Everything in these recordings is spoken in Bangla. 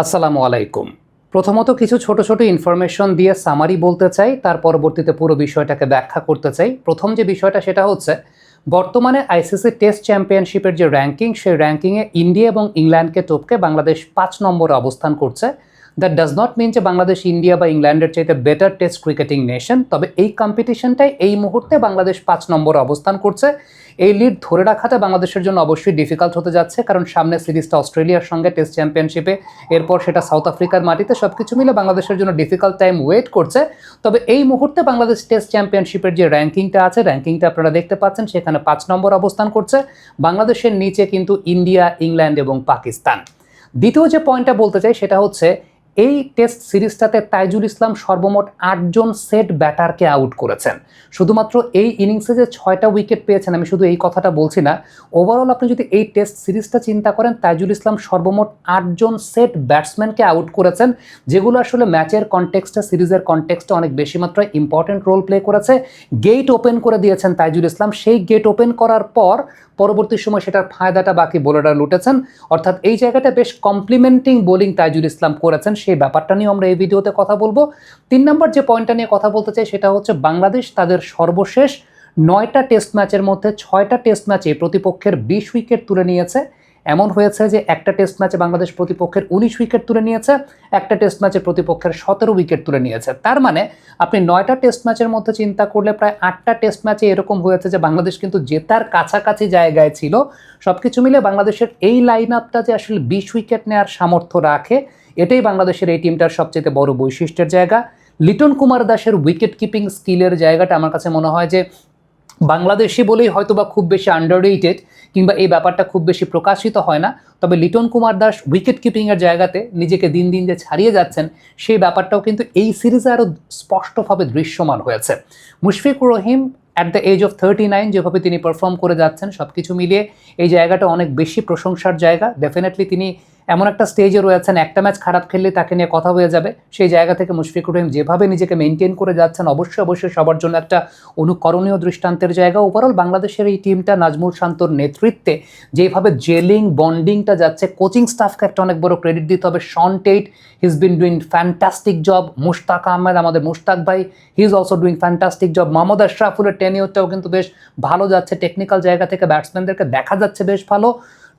আসসালামু আলাইকুম। প্রথমত কিছু ছোট ছোট ইনফরমেশন দিয়ে সামারি বলতে চাই, তার পরবর্তীতে পুরো বিষয়টাকে ব্যাখ্যা করতে চাই। প্রথম যে বিষয়টা সেটা হচ্ছে বর্তমানে আইসিসি টেস্ট চ্যাম্পিয়নশিপের যে র্যাঙ্কিং, সেই র্যাঙ্কিংয়ে ইন্ডিয়া এবং ইংল্যান্ডকে টপকে বাংলাদেশ ৫ নম্বরে অবস্থান করছে। দ্যাট ডাজ নট মিন যে বাংলাদেশ ইন্ডিয়া বা ইংল্যান্ডের চাইতে বেটার টেস্ট ক্রিকেটিং নেশন, তবে এই কম্পিটিশনটাই এই মুহূর্তে বাংলাদেশ ৫ নম্বরে অবস্থান করছে। এই লিড ধরে রাখাটা বাংলাদেশের জন্য অবশ্যই ডিফিকাল্ট হতে যাচ্ছে, কারণ সামনে সিরিজটা অস্ট্রেলিয়ার সঙ্গে টেস্ট চ্যাম্পিয়নশিপে, এরপর সেটা সাউথ আফ্রিকার মাটিতে, সব কিছু মিলে বাংলাদেশের জন্য ডিফিকাল্ট টাইম ওয়েট করছে। তবে এই মুহূর্তে বাংলাদেশ টেস্ট চ্যাম্পিয়নশিপের যে র্যাঙ্কিংটা আছে, র্যাঙ্কিংটা আপনারা দেখতে পাচ্ছেন, সেখানে ৫ নম্বর অবস্থান করছে। বাংলাদেশের নিচে কিন্তু ইন্ডিয়া, ইংল্যান্ড এবং পাকিস্তান। দ্বিতীয় যে পয়েন্টটা বলতে চাই সেটা হচ্ছে এই টেস্ট সিরিজটাতে তাইজুল ইসলাম সর্বমোট ৮জন সেট ব্যাটারকে আউট করেছেন। শুধুমাত্র এই ইনিংসে যে ৬টা উইকেট পেয়েছেন, আমি শুধু এই কথাটা বলছি না, ওভারঅল আপনি যদি এই টেস্ট সিরিজটা চিন্তা করেন, তাইজুল ইসলাম সর্বমোট ৮জন সেট ব্যাটসম্যানকে আউট করেছেন, যেগুলো আসলে ম্যাচের কনটেক্সটে, সিরিজের কনটেক্সটে অনেক বেশি মাত্রায় ইম্পর্টেন্ট রোল প্লে করেছে। গেট ওপেন করে দিয়েছেন তাইজুল ইসলাম, সেই গেট ওপেন করার পর পরবর্তী সময় সেটার ফায়দাটা বাকি বোলাররা লুটেছেন। অর্থাৎ এই জায়গাটা বেশ কমপ্লিমেন্টিং বোলিং তাইজুল ইসলাম করেছেন, সেই ব্যাপারটা নিয়ে আমরা এই ভিডিওতে কথা বলবো। ৩ নম্বর যে পয়েন্টটা নিয়ে কথা বলতে চাই সেটা হচ্ছে বাংলাদেশ তাদের সর্বশেষ ৯টা টেস্ট ম্যাচের মধ্যে ৬টা টেস্ট ম্যাচে প্রতিপক্ষের ২০ উইকেট তুলে নিয়েছে। এমন হয়েছে যে একটা টেস্ট ম্যাচে বাংলাদেশ প্রতিপক্ষের ১৯ উইকেট তুলে নিয়েছে, একটা টেস্ট ম্যাচে প্রতিপক্ষের ১৭ উইকেট তুলে নিয়েছে। তার মানে আপনি ৯টা টেস্ট ম্যাচের মধ্যে চিন্তা করলে প্রায় ৮টা টেস্ট ম্যাচে এরকম হয়েছে যে বাংলাদেশ কিন্তু জেতার কাছাকাছি জায়গায় ছিল। সব কিছু মিলে বাংলাদেশের এই লাইন আপটা যে আসলে ২০ উইকেট নেওয়ার সামর্থ্য রাখে, এটাই বাংলাদেশের এই টিমটার সবচেয়ে বড় বৈশিষ্ট্যের জায়গা। লিটন কুমার দাসের উইকেট কিপিং স্কিলের জায়গাটা আমার কাছে মনে হয় যে বাংলাদেশি বলেই হয়তো বা খুব বেশি আন্ডাররেটেড, কিংবা এই ব্যাপারটা খুব বেশি প্রকাশিত হয় না। তবে লিটন কুমার দাস উইকেট কিপিংয়ের জায়গাতে নিজেকে দিন দিন যে ছাড়িয়ে যাচ্ছেন, সেই ব্যাপারটাও কিন্তু এই সিরিজে আরও স্পষ্টভাবে দৃশ্যমান হয়েছে। Mushfiqur Rahim at the age of 39 যেভাবে তিনি পারফর্ম করে যাচ্ছেন, সব কিছু মিলিয়ে এই জায়গাটা অনেক বেশি প্রশংসার জায়গা। ডেফিনেটলি তিনি এমন একটা স্টেজে রয়েছেন, একটা ম্যাচ খারাপ খেললে তাকে নিয়ে কথা হয়ে যাবে, সেই জায়গা থেকে মুশফিকুর রহিম যেভাবে নিজেকে মেনটেন করে যাচ্ছেন, অবশ্যই সবার জন্য একটা অনুকরণীয় দৃষ্টান্তের জায়গা। ওভারঅল বাংলাদেশের এই টিমটা নাজমুল শান্তর নেতৃত্বে যেভাবে জেলিং বন্ডিংটা যাচ্ছে, কোচিং স্টাফকে একটা অনেক বড় ক্রেডিট দিতে হবে। Shaun Tait, he is been doing fantastic job. Mushtaq Ahmed, আমাদের মুশতাক ভাই, he is also doing fantastic job. Mohammad আশরাফুলের টেনিওরটাও কিন্তু বেশ ভালো যাচ্ছে, টেকনিক্যাল জায়গা থেকে ব্যাটসম্যানদেরকে দেখা যাচ্ছে বেশ ভালো।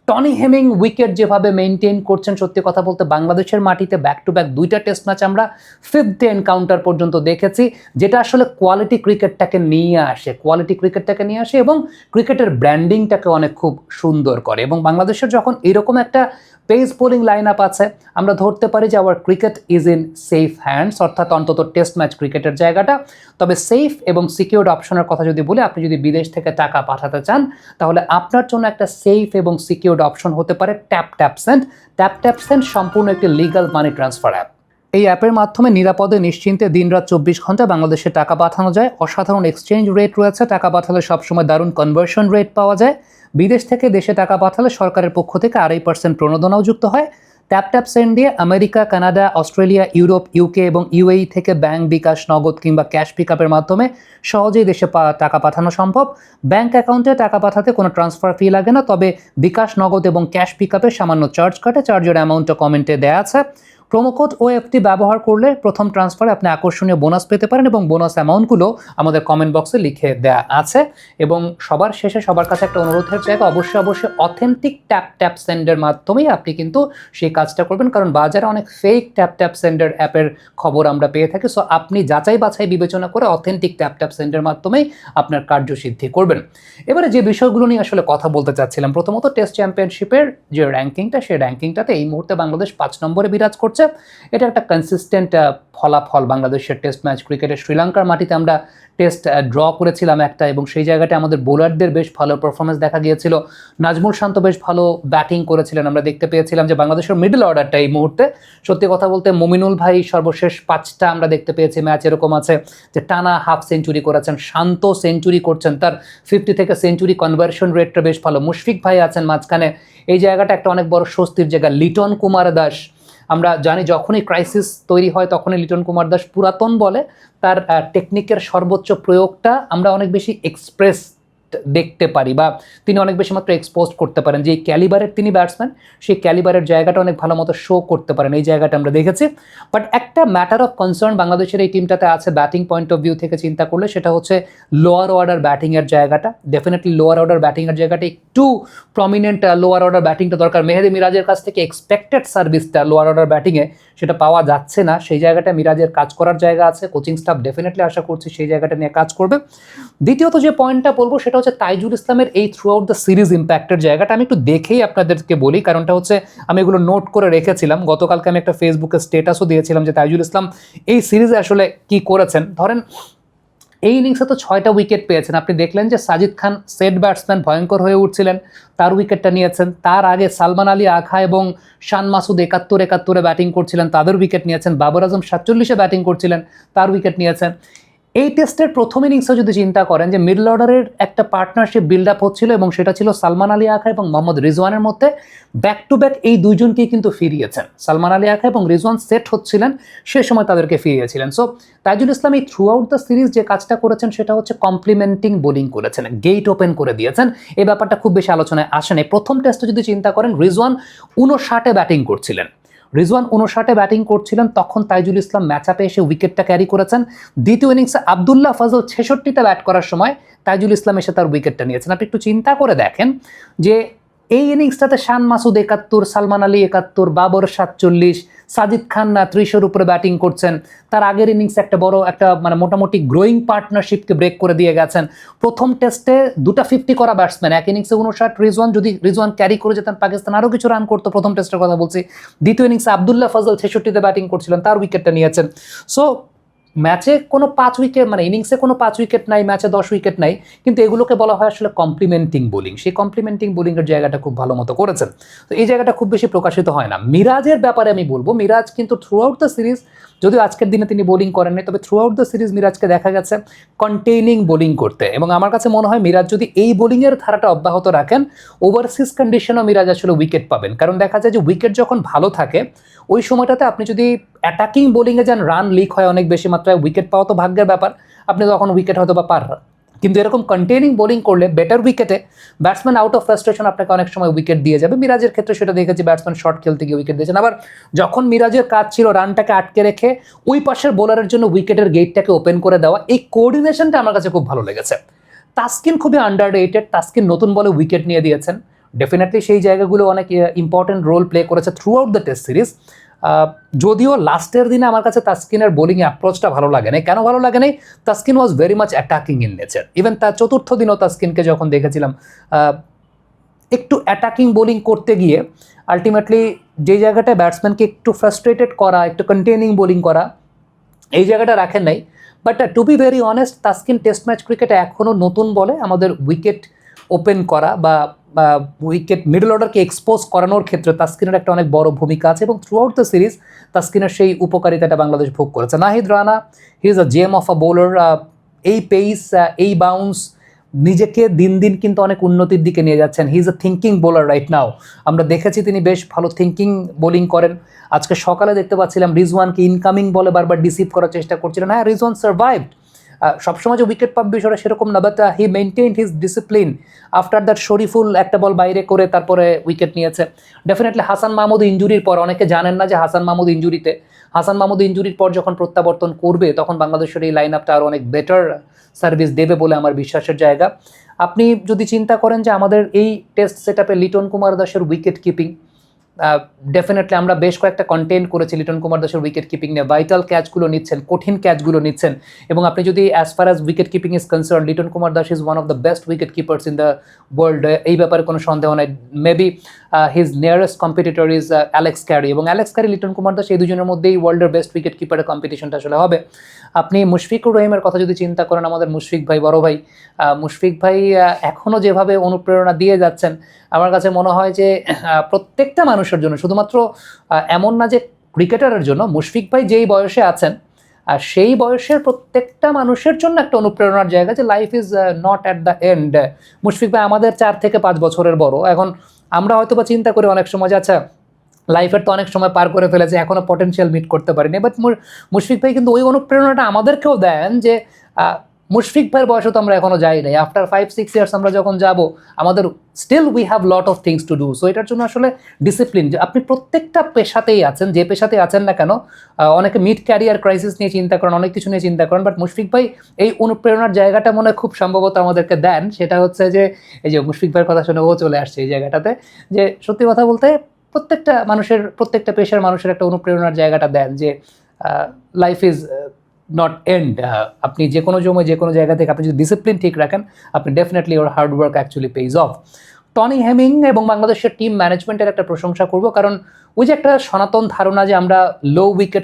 টনি হেমিং উইকেট যেভাবে মেনটেন করছেন, সত্যি কথা বলতে বাংলাদেশের মাটিতে ব্যাক টু ব্যাক 2টা টেস্ট ম্যাচ আমরা 5th এনকাউন্টার পর্যন্ত দেখেছি, যেটা আসলে কোয়ালিটি ক্রিকেটটাকে নিয়ে আসে এবং ক্রিকেটের ব্র্যান্ডিংটাকে অনেক খুব সুন্দর করে। এবং বাংলাদেশের যখন এরকম একটা পেস বোলিং লাইন আপ আছে, আমরা ধরতে পারি যে hour cricket is in safe hands, অর্থাৎ অন্তত টেস্ট ম্যাচ ক্রিকেটের জায়গাটা। তবে সেফ এবং সিকিউরড অপশনের কথা যদি বলি, আপনি যদি বিদেশ থেকে টাকা পাঠাতে চান, তাহলে আপনার জন্য একটা সেফ এবং সিকিউরড অপশন হতে পারে ট্যাপ সম্পূর্ণ একটি লিগ্যাল মানি ট্রান্সফার অ্যাপ। এই অ্যাপের মাধ্যমে নিরাপদে নিশ্চিন্তে দিনরাত ২৪ ঘন্টা বাংলাদেশে টাকা পাঠানো যায়। অসাধারণ এক্সচেঞ্জ রেট রয়েছে, টাকা পাঠালে সবসময় দারুণ কনভার্সন রেট পাওয়া যায়। বিদেশ থেকে দেশে টাকা পাঠালে সরকারের পক্ষ থেকে ২.৫% প্রণোদনাও যুক্ত হয়। ট্যাপ সেন্ড দিয়ে America, Canada, Australia, Europe, UK এবং ইউএই থেকে ব্যাংক, বিকাশ, নগদ কিংবা ক্যাশ পিকআপের মাধ্যমে সহজেই দেশে টাকা পাঠানো সম্ভব। ব্যাংক অ্যাকাউন্টে টাকা পাঠাতে কোনো ট্রান্সফার ফি লাগে না, তবে বিকাশ, নগদ এবং ক্যাশ পিকআপে সামান্য চার্জ কাটে। চার্জের অ্যামাউন্টটা কমেন্টে দেওয়া আছে। প্রোমোকোড OFT ব্যবহার করলে প্রথম ট্রান্সফারে আপনি আকর্ষণীয় বোনাস পেতে পারেন, এবং বোনাস অ্যামাউন্টগুলো আমাদের কমেন্ট বক্সে লিখে দেওয়া আছে। এবং সবার শেষে সবার কাছে একটা অনুরোধের জায়গা, অবশ্যই অথেন্টিক ট্যাপ সেন্ডের মাধ্যমেই আপনি কিন্তু সেই কাজটা করবেন, কারণ বাজারে অনেক ফেক ট্যাপ সেন্ডার অ্যাপের খবর আমরা পেয়ে থাকি। সো আপনি যাচাই বাছাই বিবেচনা করে অথেন্টিক ট্যাপ সেন্ডের মাধ্যমেই আপনার কার্যসিদ্ধি করবেন। এবারে যে বিষয়গুলো নিয়ে আসলে কথা বলতে চাচ্ছিলাম, প্রথমত টেস্ট চ্যাম্পিয়নশিপের যে র্যাঙ্কিংটা, সেই র্যাঙ্কিংটাতে এই মুহূর্তে বাংলাদেশ ৫ নম্বরে বিরাজ করছে। এটা একটা কনসিস্টেন্ট ফলাফল বাংলাদেশের টেস্ট ম্যাচ ক্রিকেটে। শ্রীলঙ্কার মাটিতে আমরা টেস্ট ড্র করেছিলাম একটা, এবং সেই জায়গাটা আমাদের বোলারদের বেশ ভালো পারফরমেন্স দেখা গিয়েছিল। নাজমুল শান্ত বেশ ভালো ব্যাটিং করেছিলেন। আমরা দেখতে পেয়েছিলাম যে বাংলাদেশের মিডল অর্ডারটা এই মুহূর্তে, সত্যি কথা বলতে মুমিনুল ভাই সর্বশেষ 5টা আমরা দেখতে পেয়েছি ম্যাচ এরকম আছে যে টানা হাফ সেঞ্চুরি করেছেন। শান্ত সেঞ্চুরি করছেন, তার 50 থেকে সেঞ্চুরি কনভার্সন রেটটা বেশ ভালো। মুশফিক ভাই আছেন মাঝখানে, এই জায়গাটা একটা অনেক বড় স্বস্তির জায়গা। লিটন কুমার দাস, আমরা জানি যখনই ক্রাইসিস তৈরি হয় তখনই লিটন কুমার দাস পুরাতন বলে তার টেকনিকের সর্বোচ্চ প্রয়োগটা আমরা অনেক বেশি এক্সপ্রেস দেখতে পারি বা তিনি অনেক বেশি মাত্র এক্সপোজ করতে পারেন যে এই ক্যালিবারের তিনি ব্যাটসম্যান, সেই ক্যালিবারের জায়গাটা অনেক ভালো মতো শো করতে পারেন, এই জায়গাটা আমরা দেখেছি। বাট একটা ম্যাটার অফ কনসার্ন বাংলাদেশের এই টিমটাতে আছে ব্যাটিং পয়েন্ট অফ ভিউ থেকে চিন্তা করলে, সেটা হচ্ছে লোয়ার অর্ডার ব্যাটিংয়ের জায়গাটা। ডেফিনেটলি লোয়ার অর্ডার ব্যাটিংয়ের জায়গাটা একটু প্রমিনেন্ট লোয়ার অর্ডার ব্যাটিংটা দরকার। মেহেদী মিরাজের কাছ থেকে এক্সপেক্টেড সার্ভিসটা লোয়ার অর্ডার ব্যাটিংয়ে সেটা পাওয়া যাচ্ছে না, সেই জায়গাটা মিরাজের কাজ করার জায়গা আছে। কোচিং স্টাফ ডেফিনেটলি আশা করছি সেই জায়গাটা নিয়ে কাজ করবে। দ্বিতীয়ত যে পয়েন্টটা বলবো সেটা হচ্ছে তাইজুল ইসলামের এই থ্রু আউট দ্য সিরিজ ইম্প্যাক্টের জায়গাটা আমি একটু দেখেই আপনাদেরকে বলি, কারণটা হচ্ছে আমি এগুলো নোট করে রেখেছিলাম। গতকালকে আমি একটা ফেসবুকে স্টেটাসও দিয়েছিলাম যে তাইজুল ইসলাম এই সিরিজে আসলে কি করেছেন। ধরেন এই ইনিংসে তো 6টা উইকেট পেয়েছেন, আপনি দেখলেন যে সাজিদ খান সেট ব্যাটসম্যান ভয়ঙ্কর হয়ে উঠছিলেন, তার উইকেটটা নিয়েছেন। তার আগে সালমান আলী আখা এবং শান মাসুদ 71-71 ব্যাটিং করছিলেন, তাদের উইকেট নিয়েছেন। বাবর আজম 47 ব্যাটিং করছিলেন, তার উইকেট নিয়েছেন। এই টেস্টের প্রথম ইনিংসে যদি চিন্তা করেন যে মিডল অর্ডারের একটা পার্টনারশিপ বিল্ড আপ হচ্ছিল এবং সেটা ছিল সালমান আলী আখা এবং মোহাম্মদ রিজওয়ানের মধ্যে, ব্যাক টু ব্যাক এই দুইজনকেই কিন্তু ফিরিয়েছেন। সালমান আলী আখা এবং রিজওয়ান সেট হচ্ছিলেন, সে সময় তাদেরকে ফিরিয়েছিলেন। সো তাইজুল ইসলাম এই থ্রু আউট দ্য সিরিজ যে কাজটা করেছেন সেটা হচ্ছে কমপ্লিমেন্টিং বোলিং করেছেন, গেট ওপেন করে দিয়েছেন। এই ব্যাপারটা খুব বেশি আলোচনায় আসেনি। প্রথম টেস্টে যদি চিন্তা করেন রিজওয়ান 59 ব্যাটিং করছিলেন, ব্যাটিং করছিলেন, তখন তাইজুল ইসলাম ম্যাচ আপে এসে উইকেটটা ক্যারি করেছেন। দ্বিতীয় ইনিংসে আবদুল্লাহ ফজল 66 ব্যাট করার সময় তাইজুল ইসলাম এসে তার উইকেটটা নিয়েছেন। আপনি একটু চিন্তা করে দেখেন যে এই ইনিংসটাতে শান মাসুদ 71, সালমান আলী 71, বাবর 47, সাজিদ খান 30-এর উপরে ব্যাটিং করছেন। তার আগের ইনিংসে একটা বড় একটা মানে মোটামুটি গ্রোয়িং পার্টনারশিপকে ব্রেক করে দিয়ে গেছেন। প্রথম টেস্টে 2টা 50 করা ব্যাটসম্যান, এক ইনিংসে 59, রিজওয়ান যদি রিজওয়ান ক্যারি করে যেতেন পাকিস্তান আরও কিছু রান করতো, প্রথম টেস্টের কথা বলছি। দ্বিতীয় ইনিংসে আবদুল্লাহ ফজল 66 ব্যাটিং করছিলেন, তার উইকেটটা নিয়েছেন। সো ম্যাচে কোনো 5 উইকেট মানে ইনিংসে কোনো 5 উইকেট নাই, ম্যাচে 10 উইকেট নাই, কিন্তু এগুলোকে বলা হয় আসলে কমপ্লিমেন্টিং বোলিং। সেই কমপ্লিমেন্টিং বোলিংয়ের জায়গাটা খুব ভালো মতো করেছেন। তো এই জায়গাটা খুব বেশি প্রকাশিত হয় না। মিরাজের ব্যাপারে আমি বলবো, মিরাজ কিন্তু থ্রু আউট দ্য সিরিজ, যদিও আজকের দিনে তিনি বোলিং করেননি, তবে থ্রু আউট দ্য সিরিজ মিরাজকে দেখা গেছে কন্টেইনিং বোলিং করতে। এবং আমার কাছে মনে হয় মিরাজ যদি এই বোলিংয়ের ধারাটা অব্যাহত রাখেন, ওভারসিজ কন্ডিশনও মিরাজ আসলে উইকেট পাবেন। কারণ দেখা যায় যে উইকেট যখন ভালো থাকে ওই সময়টাতে আপনি যদি অ্যাটাকিং বোলিংয়ে যান, রান লিক হয় অনেক বেশি মাত্রায়, উইকেট পাওয়া তো ভাগ্যের ব্যাপার, আপনি তখন উইকেট হয়তো বা পার। কিন্তু এরকম কন্টেইনিং বোলিং করলে বেটার উইকেটে ব্যাটসম্যান আউট অফ ফ্রাস্ট্রেশন আপনাকে অনেক সময় উইকেট দিয়ে যাবে। মিরাজের ক্ষেত্রে সেটা দেখেছি, ব্যাটসম্যান শর্ট খেলতে গিয়ে উইকেট দিয়েছেন। আবার যখন মিরাজের কাজ ছিল রানটাকে আটকে রেখে ওই পাশের বোলারের জন্য উইকেটের গেটটাকে ওপেন করে দেওয়া, এই কোঅর্ডিনেশনটা আমার কাছে খুব ভালো লেগেছে। তাসকিন খুবই আন্ডাররেটেড, তাসকিন নতুন বলে উইকেট নিয়ে দিয়েছেন। ডেফিনেটলি সেই জায়গাগুলো অনেক ইম্পর্টেন্ট রোল প্লে করেছে through out the test series. যদিও লাস্টের দিনে আমার কাছে তাসকিনের বোলিং অ্যাপ্রোচটা ভালো লাগে নাই। কেন ভালো লাগে নাই? Taskin was very much attacking in nature. Even তার চতুর্থ দিনও তাসকিনকে যখন দেখেছিলাম একটু অ্যাটাকিং বোলিং করতে গিয়ে আলটিমেটলি যে জায়গাটায় ব্যাটসম্যানকে একটু ফ্রাস্ট্রেটেড করা, একটু কন্টেইনিং বোলিং করা, এই জায়গাটা রাখেন নাই। But to be very honest, Taskin test match ক্রিকেটে এখনও নতুন বলে আমাদের উইকেট ওপেন করা বা উইকেট মিডল অর্ডারকে এক্সপোজ করানোর ক্ষেত্রে তাসকিনের একটা অনেক বড় ভূমিকা আছে এবং থ্রু আউট দ্য সিরিজ তাসকিনের সেই উপকারিতাটা বাংলাদেশ ভোগ করেছে। Nahid Rana, he is a gem of a bowler. এই পেস, এই বাউন্স, নিজেকে দিন দিন কিন্তু অনেক উন্নতির দিকে নিয়ে যাচ্ছেন। He is a thinking bowler right now. আমরা দেখেছি তিনি বেশ ভালো থিঙ্কিং বোলিং করেন। আজকে সকালে দেখতে পাচ্ছিলাম রিজওয়ানকে ইনকামিং বলে বারবার ডিসিভ করার চেষ্টা করছিলেন। হ্যাঁ, রিজওয়ান সার্ভাইভড, সবসময় যে উইকেট পাবে বিষয়টা সেরকম না, but he maintained his discipline. After that Shoriful একটা বল বাইরে করে তারপরে উইকেট নিয়েছে। ডেফিনেটলি হাসান মাহমুদ ইঞ্জুরির পর, অনেকে জানেন না যে হাসান মাহমুদ ইঞ্জুরির পর যখন প্রত্যাবর্তন করবে তখন বাংলাদেশের এই লাইন আপটা আরও অনেক বেটার সার্ভিস দেবে বলে আমার বিশ্বাসের জায়গা। আপনি যদি চিন্তা করেন যে আমাদের এই টেস্ট সেট আপে লিটন কুমার দাসের উইকেট কিপিং, ডেফিনেটলি আমরা বেশ কয়েকটা কন্টেন্ট করেছি লিটন কুমার দাসের উইকেট কিপিং নিয়ে। ভাইটাল ক্যাচগুলো নিচ্ছেন, কঠিন ক্যাচগুলো নিচ্ছেন। এবং আপনি যদি as far as wicket keeping is concern, Liton Kumar Das is one of the best wicket keepers in the world. এই ব্যাপারে কোনো সন্দেহ নাই। Maybe his nearest competitor is Alex Carey, এবং অ্যালেক্স ক্যারি, লিটন কুমার দাস, এই দুজনের মধ্যেই ওয়ার্ল্ডের বেস্ট উইকেট কিপারের কম্পিটিশনটা আসলে হবে। আপনি মুশফিকুর রহিমের কথা যদি চিন্তা করেন, আমাদের মুশফিক ভাই, বড় ভাই, মুশফিক ভাই এখনও যেভাবে অনুপ্রেরণা দিয়ে যাচ্ছেন, আমার কাছে মনে হয় যে প্রত্যেকটা মানুষের জন্য, শুধুমাত্র এমন না যে ক্রিকেটারের জন্য, মুশফিক ভাই যেই বয়সে আছেন আর সেই বয়সের প্রত্যেকটা মানুষের জন্য একটা অনুপ্রেরণার জায়গা যে life is not at the end. Mushfiq ভাই আমাদের 4 থেকে 5 বছরের বড়। এখন আমরা হয়তো বা চিন্তা করি অনেক সময়, আচ্ছা লাইফের তো অনেক সময় পার করে ফেলেছে, এখনও পটেনশিয়াল মিট করতে পারিনি। বাট মুশফিক ভাই কিন্তু ওই অনুপ্রেরণাটা আমাদেরকেও দেন যে মুশফিক ভাইয়ের বয়সে তো আমরা এখনো যাই নাই, আফটার 5-6 ইয়ার্স আমরা যখন যাব আমাদের still we have lot of things to do. So এটার জন্য আসলে ডিসিপ্লিন, যে আপনি প্রত্যেকটা পেশাতেই আছেন, যে পেশাতেই আছেন না কেন, অনেকে মিড ক্যারিয়ার ক্রাইসিস নিয়ে চিন্তা করেন, অনেক কিছু নিয়ে চিন্তা করেন, বাট মুশফিক ভাই এই অনুপ্রেরণার জায়গাটা মনে হয় খুব সম্ভবত আমাদেরকে দেন। সেটা হচ্ছে যে এই যে মুশফিক ভাইয়ের কথা শুনে ও চলে আসছে এই জায়গাটাতে, যে সত্যি কথা বলতে প্রত্যেকটা মানুষের, প্রত্যেকটা পেশার মানুষের একটা অনুপ্রেরণার জায়গাটা দেন, যে লাইফ ইজ নট এন্ড। আপনি যে কোনো সময় যে কোনো জায়গা থেকে আপনি যদি ডিসিপ্লিন ঠিক রাখেন, আপনি definitely or hard work actually page of. Tony Hemming এবং বাংলাদেশের টিম ম্যানেজমেন্টের একটা প্রশংসা করব, কারণ ওই যে একটা সনাতন ধারণা যে আমরা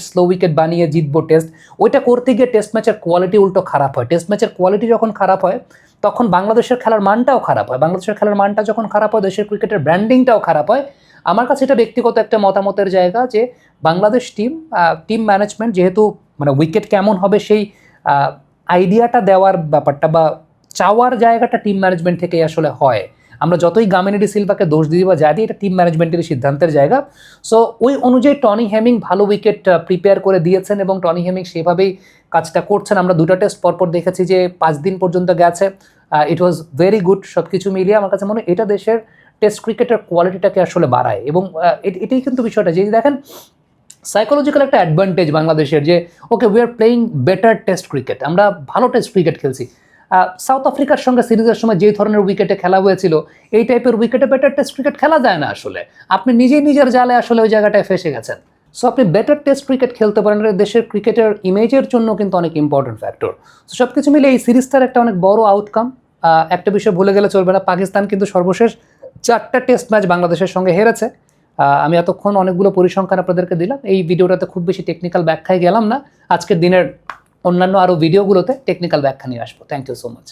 স্লো উইকেট বানিয়ে জিতবো টেস্ট, ওইটা করতে গিয়ে টেস্ট ম্যাচের কোয়ালিটি উল্টো খারাপ হয়। টেস্ট ম্যাচের কোয়ালিটি যখন খারাপ হয় তখন বাংলাদেশের খেলার মানটাও খারাপ হয়, বাংলাদেশের খেলার মানটা যখন খারাপ হয় দেশের ক্রিকেটের ব্র্যান্ডিংটাও খারাপ হয়। আমার কাছে এটা ব্যক্তিগত একটা মতামতের জায়গা, যে বাংলাদেশ টিম ম্যানেজমেন্ট যেহেতু মানে উইকেট কেমন হবে সেই আইডিয়াটা দেওয়ার ব্যাপারটা বা চাওয়ার জায়গাটা টিম ম্যানেজমেন্ট থেকেই আসলে হয়। আমরা যতই গামিনী ডি সিলভাকে দোষ দিই বা যা দিই, এটা টিম ম্যানেজমেন্টের সিদ্ধান্তের জায়গা। সো ওই অনুযায়ী টনি হেমিং ভালো উইকেট প্রিপেয়ার করে দিয়েছেন এবং টনি হেমিং সেভাবেই কাজটা করছেন। আমরা 2টা টেস্ট পরপর দেখেছি যে 5 দিন পর্যন্ত গেছে, ইট ওয়াজ ভেরি গুড। সব কিছু মিলিয়ে আমার কাছে মনে হয় এটা দেশের টেস্ট ক্রিকেটের কোয়ালিটিটাকে আসলে বাড়ায়। এবং এটাই কিন্তু বিষয়টা, যে দেখেন সাইকোলজিক্যাল একটা অ্যাডভান্টেজ বাংলাদেশের, যে okay we are playing better test cricket, আমরা ভালো টেস্ট ক্রিকেট খেলছি। সাউথ আফ্রিকার সঙ্গে সিরিজের সময় যে ধরনের উইকেটে খেলা হয়েছিল, এই টাইপের উইকেটে বেটার টেস্ট ক্রিকেট খেলা যায় না আসলে। আপনি নিজেই নিজের জালে আসলে ওই জায়গাটায় ফেসে গেছেন। সো আপনি বেটার টেস্ট ক্রিকেট খেলতে পারেন, দেশের ক্রিকেটের ইমেজের জন্য কিন্তু অনেক ইম্পর্টেন্ট ফ্যাক্টর। সো সব কিছু মিলে এই সিরিজটার একটা অনেক বড় আউটকাম। একটা বিষয় ভুলে গেলে চলবে না, পাকিস্তান কিন্তু সর্বশেষ 4টা টেস্ট ম্যাচ বাংলাদেশের সঙ্গে হেরেছে। আমি এতক্ষণ অনেকগুলো পরিসংখ্যান আপনাদেরকে দিলাম, এই ভিডিওটাতে খুব বেশি টেকনিক্যাল ব্যাখ্যায় গেলাম না। আজকের দিনের অন্যান্য আরও ভিডিওগুলোতে টেকনিক্যাল ব্যাখ্যা নিয়ে আসবো। Thank you so much.